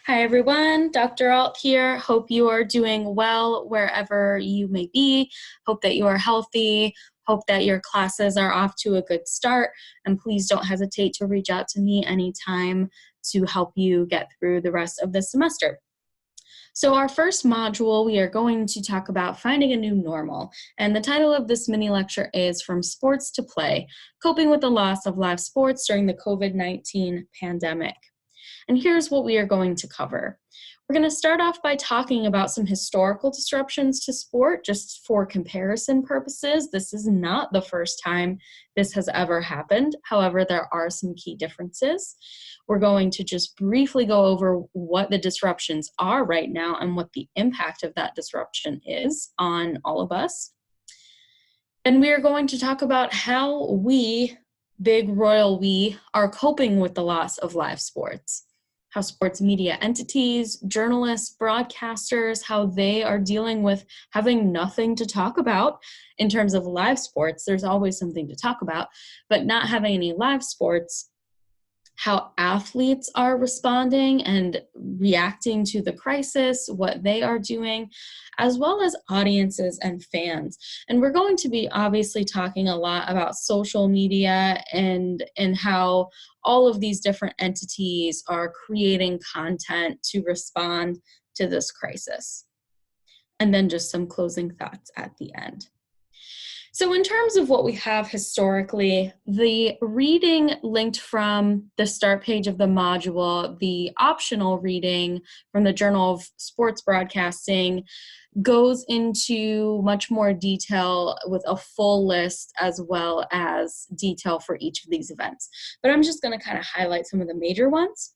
Hi everyone, Dr. Alt here. Hope you are doing well wherever you may be. Hope that you are healthy. Hope that your classes are off to a good start. And please don't hesitate to reach out to me anytime to help you get through the rest of the semester. So our first module, we are going to talk about finding a new normal. And the title of this mini lecture is From Sports to Play, Coping with the Loss of Live Sports During the COVID-19 Pandemic. And here's what we are going to cover. We're going to start off by talking about some historical disruptions to sport, just for comparison purposes. This is not the first time this has ever happened. However, there are some key differences. We're going to just briefly go over what the disruptions are right now and what the impact of that disruption is on all of us. And we are going to talk about how we, big royal we, are coping with the loss of live sports. How sports media entities, journalists, broadcasters, how they are dealing with having nothing to talk about in terms of live sports. There's always something to talk about, but not having any live sports. How athletes are responding and reacting to the crisis, what they are doing, as well as audiences and fans. And we're going to be obviously talking a lot about social media and how all of these different entities are creating content to respond to this crisis. And then just some closing thoughts at the end. So in terms of what we have historically, the reading linked from the start page of the module, the optional reading from the Journal of Sports Broadcasting, goes into much more detail with a full list as well as detail for each of these events. But I'm just going to kind of highlight some of the major ones.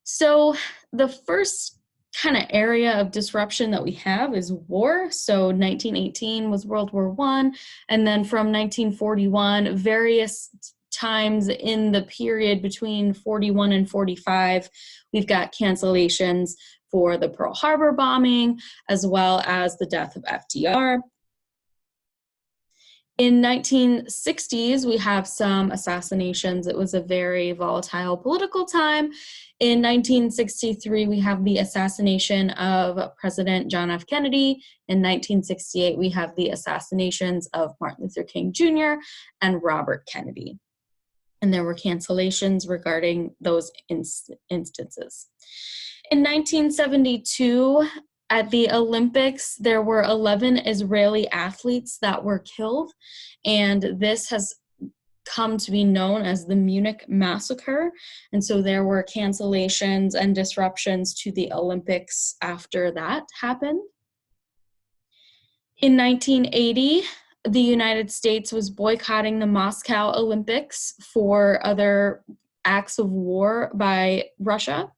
So the first kind of area of disruption that we have is war. So 1918 was World War I, and then from 1941, various times in the period between 41 and 45, we've got cancellations for the Pearl Harbor bombing, as well as the death of FDR. In 1960s, we have some assassinations. It was a very volatile political time. In 1963, we have the assassination of President John F. Kennedy. In 1968, we have the assassinations of Martin Luther King Jr. and Robert Kennedy. And there were cancellations regarding those instances. In 1972, at the Olympics, there were 11 Israeli athletes that were killed, and this has come to be known as the Munich Massacre, and so there were cancellations and disruptions to the Olympics after that happened. In 1980, the United States was boycotting the Moscow Olympics for other acts of war by Russia.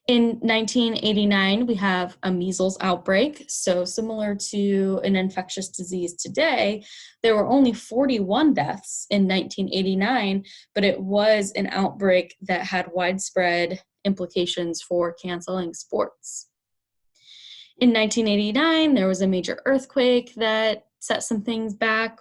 In 1989, we have a measles outbreak. So similar to an infectious disease today, there were only 41 deaths in 1989, but it was an outbreak that had widespread implications for canceling sports. In 1989, there was a major earthquake that set some things back.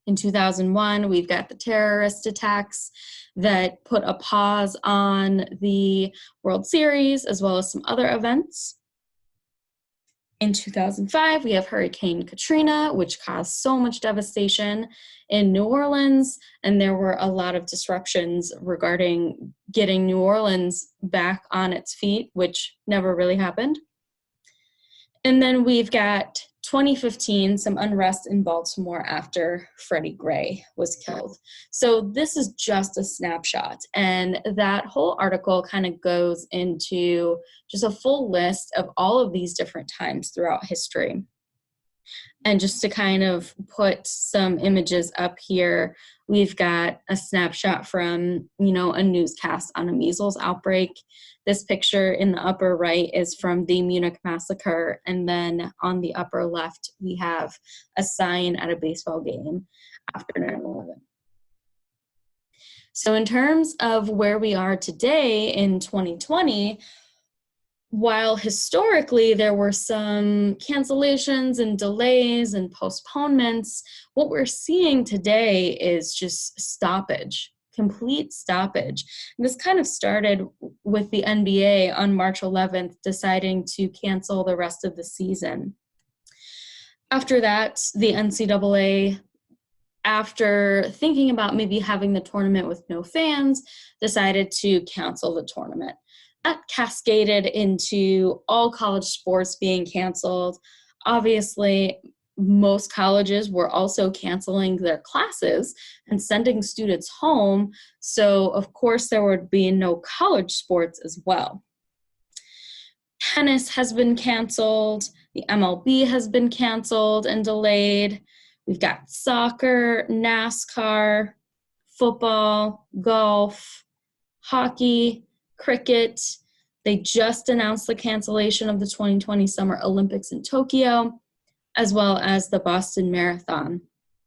In 2001, we've got the terrorist attacks that put a pause on the World Series, as well as some other events. In 2005, we have Hurricane Katrina, which caused so much devastation in New Orleans, and there were a lot of disruptions regarding getting New Orleans back on its feet, which never really happened. And then we've got 2015, some unrest in Baltimore after Freddie Gray was killed. So this is just a snapshot, and that whole article kind of goes into just a full list of all of these different times throughout history. And just to kind of put some images up here, we've got a snapshot from, a newscast on a measles outbreak. This picture in the upper right is from the Munich Massacre, and then on the upper left, we have a sign at a baseball game after 9/11. So in terms of where we are today in 2020, while historically there were some cancellations and delays and postponements, what we're seeing today is just stoppage. complete stoppage. And this kind of started with the NBA on March 11th deciding to cancel the rest of the season. After that, the NCAA, after thinking about maybe having the tournament with no fans, decided to cancel the tournament. That cascaded into all college sports being canceled. Obviously, most colleges were also canceling their classes and sending students home. So, of course, there would be no college sports as well. Tennis has been canceled. The MLB has been canceled and delayed. We've got soccer, NASCAR, football, golf, hockey, cricket. They just announced the cancellation of the 2020 Summer Olympics in Tokyo, as well as the Boston Marathon.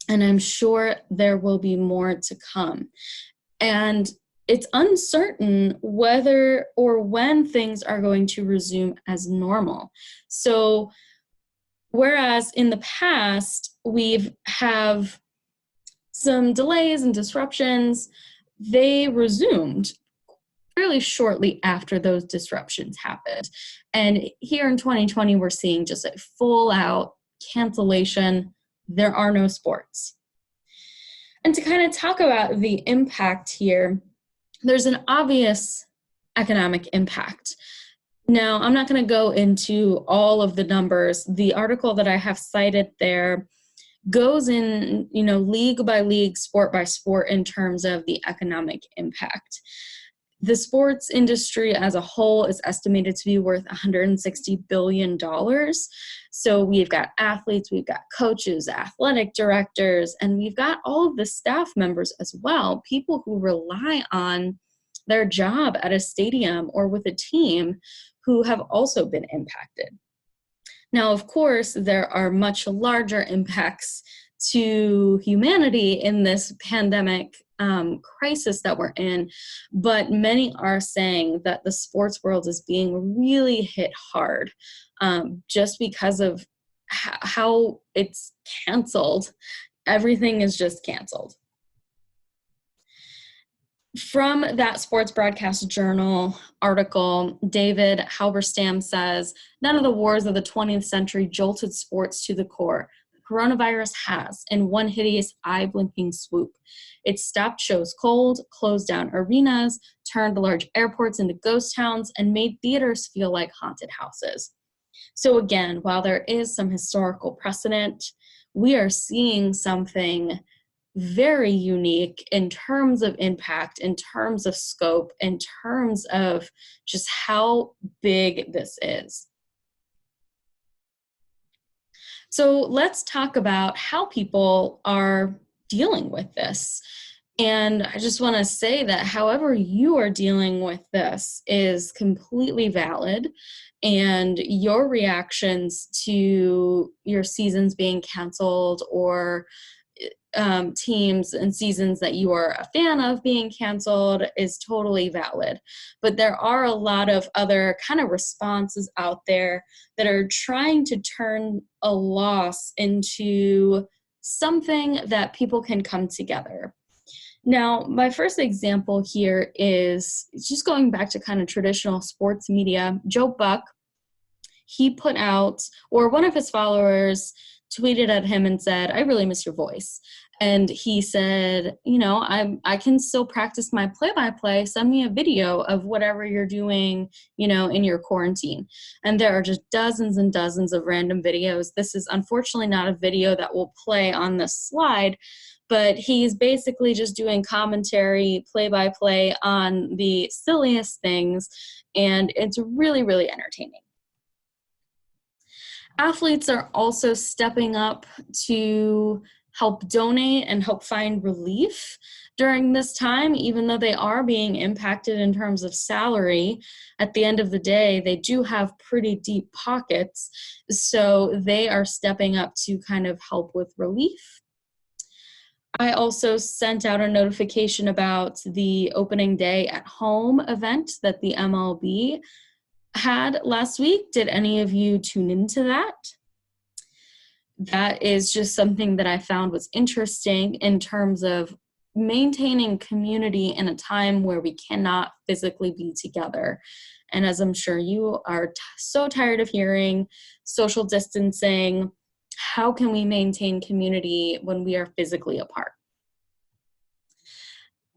And I'm sure there will be more to come. And it's uncertain whether or when things are going to resume as normal. So whereas in the past, we've have some delays and disruptions, they resumed fairly shortly after those disruptions happened. And here in 2020, we're seeing just a full out cancellation. There are no sports. And to kind of talk about the impact here, there's an obvious economic impact. Now, I'm not going to go into all of the numbers. The article that I have cited there goes in, league by league, sport by sport in terms of the economic impact. The sports industry as a whole is estimated to be worth $160 billion. So we've got athletes, we've got coaches, athletic directors, and we've got all of the staff members as well, people who rely on their job at a stadium or with a team who have also been impacted. Now, of course, there are much larger impacts to humanity in this pandemic crisis that we're in, but many are saying that the sports world is being really hit hard just because of how it's canceled. Everything is just canceled. From that Sports Broadcast Journal article, David Halberstam says, none of the wars of the 20th century jolted sports to the core. The coronavirus has, in one hideous eye-blinking swoop. It stopped shows cold, closed down arenas, turned large airports into ghost towns, and made theaters feel like haunted houses. So again, while there is some historical precedent, we are seeing something very unique in terms of impact, in terms of scope, in terms of just how big this is. So let's talk about how people are dealing with this. And I just want to say that however you are dealing with this is completely valid, and your reactions to your seasons being canceled or teams and seasons that you are a fan of being canceled is totally valid. But there are a lot of other kind of responses out there that are trying to turn a loss into something that people can come together. Now, my first example here is just going back to kind of traditional sports media. Joe Buck, he put out, or one of his followers tweeted at him and said, "I really miss your voice." And he said, I can still practice my play-by-play. Send me a video of whatever you're doing, in your quarantine. And there are just dozens and dozens of random videos. This is unfortunately not a video that will play on this slide, but he's basically just doing commentary, play-by-play on the silliest things. And it's really, really entertaining. Athletes are also stepping up to help donate and help find relief during this time, even though they are being impacted in terms of salary. At the end of the day, they do have pretty deep pockets, so they are stepping up to kind of help with relief. I also sent out a notification about the opening day at home event that the MLB had last week. Did any of you tune into that? That is just something that I found was interesting in terms of maintaining community in a time where we cannot physically be together. And as I'm sure you are so tired of hearing, social distancing, how can we maintain community when we are physically apart?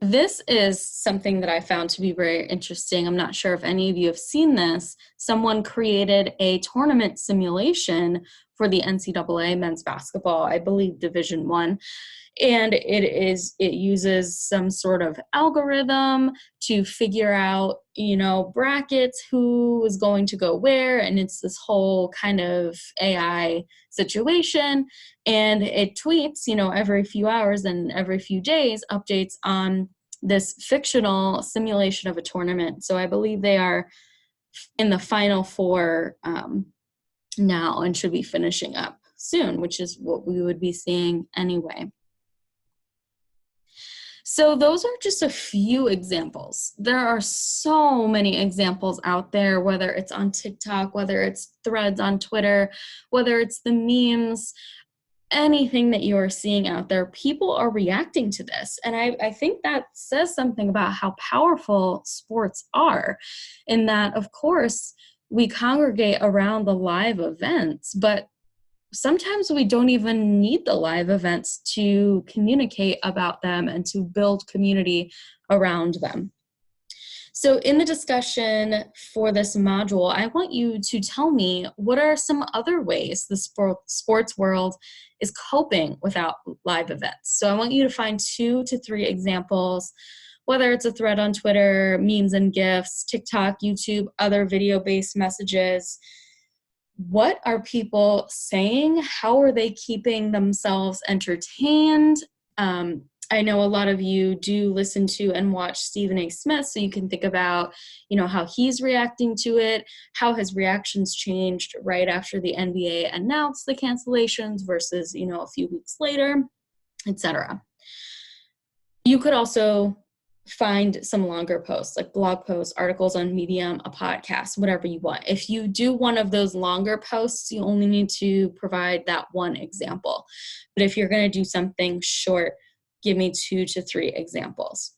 This is something that I found to be very interesting. I'm not sure if any of you have seen this. Someone created a tournament simulation for the NCAA men's basketball, I believe Division I. And it uses some sort of algorithm to figure out, brackets, who is going to go where. And it's this whole kind of AI situation. And it tweets, every few hours and every few days, updates on this fictional simulation of a tournament. So I believe they are in the Final Four now and should be finishing up soon, which is what we would be seeing anyway. So those are just a few examples. There are so many examples out there, whether it's on TikTok, whether it's threads on Twitter, whether it's the memes, anything that you are seeing out there, people are reacting to this. And I think that says something about how powerful sports are, in that, of course, we congregate around the live events, but sometimes we don't even need the live events to communicate about them and to build community around them. So in the discussion for this module, I want you to tell me, what are some other ways the sports world is coping without live events? So I want you to find 2 to 3 examples, whether it's a thread on Twitter, memes and GIFs, TikTok, YouTube, other video-based messages. What are people saying? How are they keeping themselves entertained? I know a lot of you do listen to and watch Stephen A. Smith, so you can think about, how he's reacting to it, how his reactions changed right after the NBA announced the cancellations versus, a few weeks later, etc. You could also find some longer posts, like blog posts, articles on Medium, a podcast, whatever you want. If you do one of those longer posts, you only need to provide that one example. But if you're going to do something short, give me 2 to 3 examples.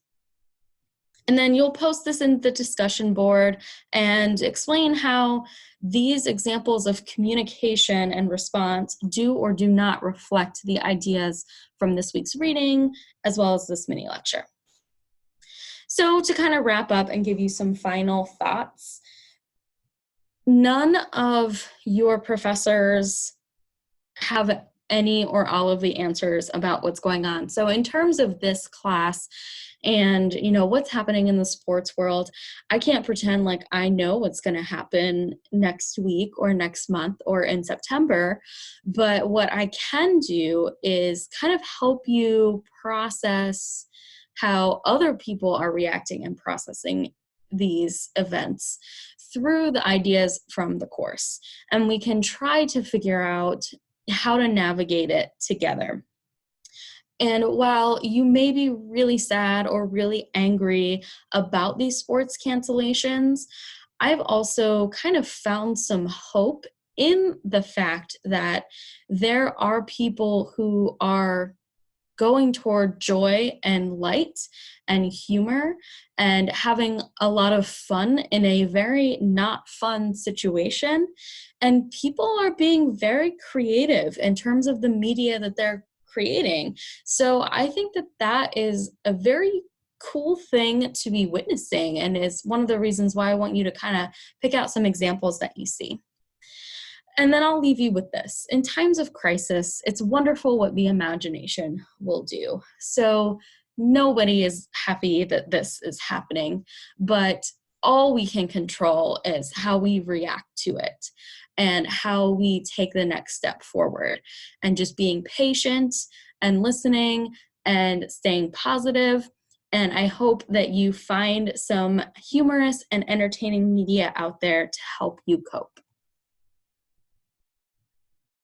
And then you'll post this in the discussion board and explain how these examples of communication and response do or do not reflect the ideas from this week's reading, as well as this mini lecture. So to kind of wrap up and give you some final thoughts, none of your professors have any or all of the answers about what's going on. So in terms of this class and, what's happening in the sports world, I can't pretend like I know what's going to happen next week or next month or in September. But what I can do is kind of help you process how other people are reacting and processing these events through the ideas from the course. And we can try to figure out how to navigate it together. And while you may be really sad or really angry about these sports cancellations, I've also kind of found some hope in the fact that there are people who are going toward joy and light and humor and having a lot of fun in a very not fun situation. And people are being very creative in terms of the media that they're creating. So I think that that is a very cool thing to be witnessing, and is one of the reasons why I want you to kind of pick out some examples that you see. And then I'll leave you with this. In times of crisis, it's wonderful what the imagination will do. So nobody is happy that this is happening, but all we can control is how we react to it and how we take the next step forward, and just being patient and listening and staying positive. And I hope that you find some humorous and entertaining media out there to help you cope.